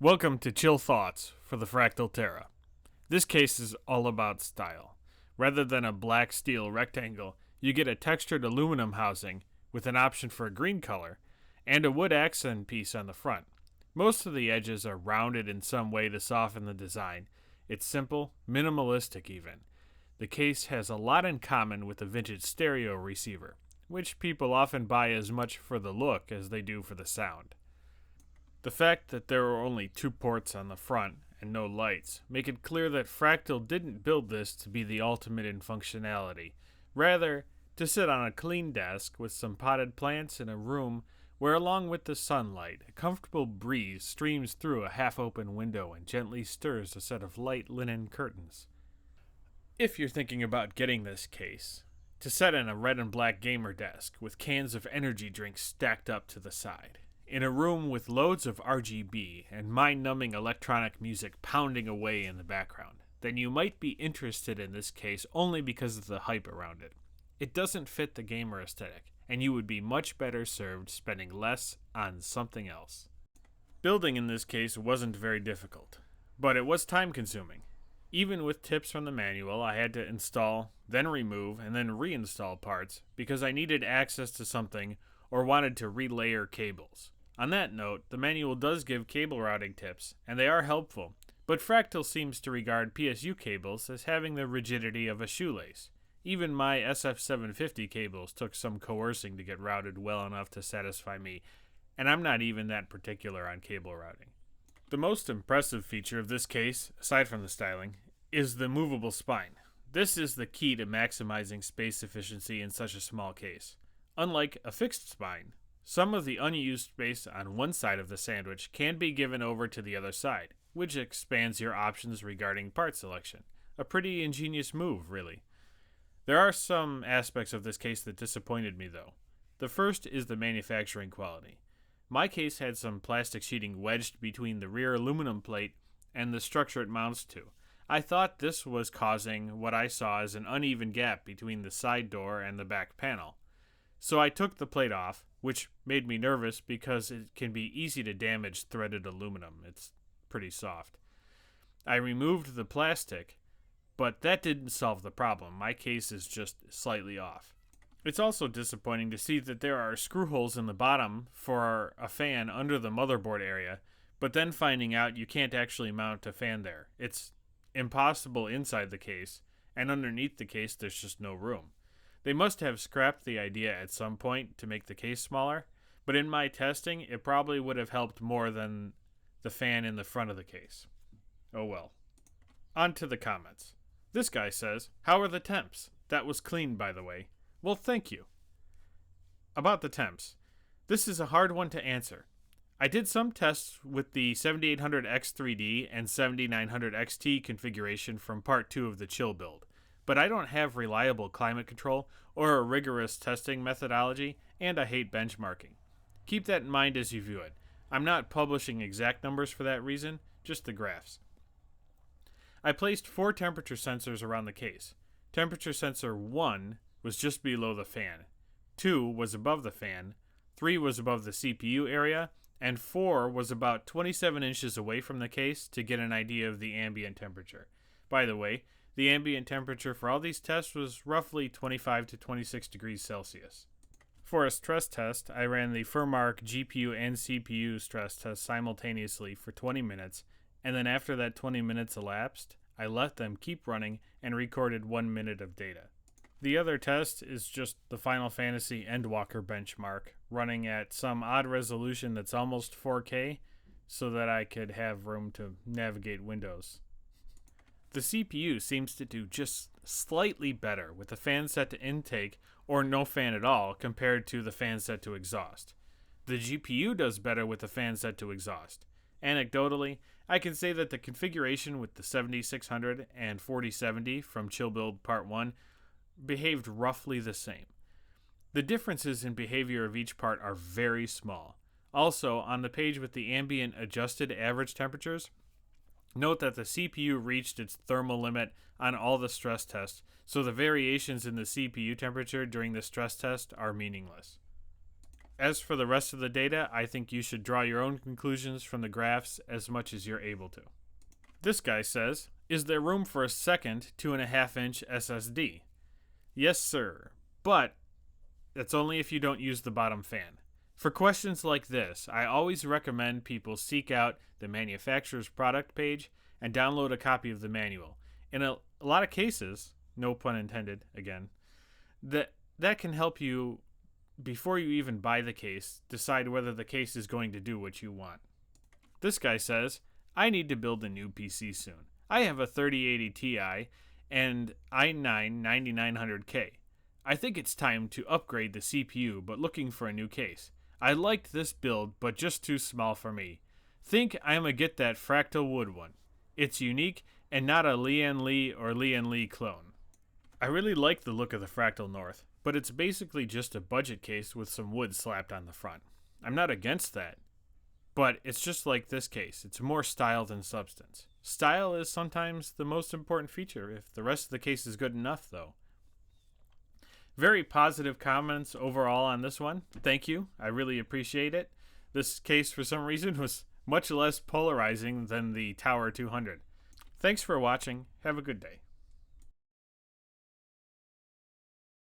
Welcome to Chill Thoughts for the Fractal Terra. This case is all about style. Rather than a black steel rectangle, you get a textured aluminum housing with an option for a green color and a wood accent piece on the front. Most of the edges are rounded in some way to soften the design. It's simple, minimalistic even. The case has a lot in common with a vintage stereo receiver, which people often buy as much for the look as they do for the sound. The fact that there are only two ports on the front and no lights make it clear that Fractal didn't build this to be the ultimate in functionality. Rather, to sit on a clean desk with some potted plants in a room where, along with the sunlight, a comfortable breeze streams through a half-open window and gently stirs a set of light linen curtains. If you're thinking about getting this case, to set in a red and black gamer desk with cans of energy drinks stacked up to the side, in a room with loads of RGB and mind-numbing electronic music pounding away in the background, then you might be interested in this case only because of the hype around it. It doesn't fit the gamer aesthetic, and you would be much better served spending less on something else. Building in this case wasn't very difficult, but it was time-consuming. Even with tips from the manual, I had to install, then remove, and then reinstall parts because I needed access to something or wanted to relayer cables. On that note, the manual does give cable routing tips, and they are helpful, but Fractal seems to regard PSU cables as having the rigidity of a shoelace. Even my SF750 cables took some coercing to get routed well enough to satisfy me, and I'm not even that particular on cable routing. The most impressive feature of this case, aside from the styling, is the movable spine. This is the key to maximizing space efficiency in such a small case. Unlike a fixed spine, some of the unused space on one side of the sandwich can be given over to the other side, which expands your options regarding part selection. A pretty ingenious move, really. There are some aspects of this case that disappointed me, though. The first is the manufacturing quality. My case had some plastic sheeting wedged between the rear aluminum plate and the structure it mounts to. I thought this was causing what I saw as an uneven gap between the side door and the back panel. So I took the plate off, which made me nervous because it can be easy to damage threaded aluminum. It's pretty soft. I removed the plastic, but that didn't solve the problem. My case is just slightly off. It's also disappointing to see that there are screw holes in the bottom for a fan under the motherboard area, but then finding out you can't actually mount a fan there. It's impossible inside the case, and underneath the case there's just no room. They must have scrapped the idea at some point to make the case smaller, but in my testing, it probably would have helped more than the fan in the front of the case. Oh well. On to the comments. This guy says, "How are the temps? That was clean, by the way." Well, thank you. About the temps. This is a hard one to answer. I did some tests with the 7800X3D and 7900XT configuration from part 2 of the chill build, but I don't have reliable climate control or a rigorous testing methodology, and I hate benchmarking. Keep that in mind as you view it. I'm not publishing exact numbers for that reason, just the graphs. I placed 4 temperature sensors around the case. Temperature sensor 1 was just below the fan, 2 was above the fan, 3 was above the CPU area, and 4 was about 27 inches away from the case to get an idea of the ambient temperature. By the way, the ambient temperature for all these tests was roughly 25 to 26 degrees Celsius. For a stress test, I ran the Furmark GPU and CPU stress test simultaneously for 20 minutes, and then after that 20 minutes elapsed, I let them keep running and recorded 1 minute of data. The other test is just the Final Fantasy Endwalker benchmark, running at some odd resolution that's almost 4K, so that I could have room to navigate windows. The CPU seems to do just slightly better with the fan set to intake or no fan at all compared to the fan set to exhaust. The GPU does better with the fan set to exhaust. Anecdotally, I can say that the configuration with the 7600 and 4070 from Chill Build Part 1 behaved roughly the same. The differences in behavior of each part are very small. Also, on the page with the ambient adjusted average temperatures, note that the CPU reached its thermal limit on all the stress tests, so the variations in the CPU temperature during the stress test are meaningless. As for the rest of the data, I think you should draw your own conclusions from the graphs as much as you're able to. This guy says, is there room for a second 2.5-inch SSD? Yes, sir, but that's only if you don't use the bottom fan. For questions like this, I always recommend people seek out the manufacturer's product page and download a copy of the manual. In a lot of cases, no pun intended again, that can help you, before you even buy the case, decide whether the case is going to do what you want. This guy says, I need to build a new PC soon. I have a 3080 Ti and i9-9900K. I think it's time to upgrade the CPU, but looking for a new case. I liked this build, but just too small for me. Think I'ma get that Fractal Wood one. It's unique and not a Lian Li or Lian Li clone. I really like the look of the Fractal North, but it's basically just a budget case with some wood slapped on the front. I'm not against that, but it's just like this case. It's more style than substance. Style is sometimes the most important feature if the rest of the case is good enough, though. Very positive comments overall on this one. Thank you. I really appreciate it. This case, for some reason, was much less polarizing than the Tower 200. Thanks for watching. Have a good day.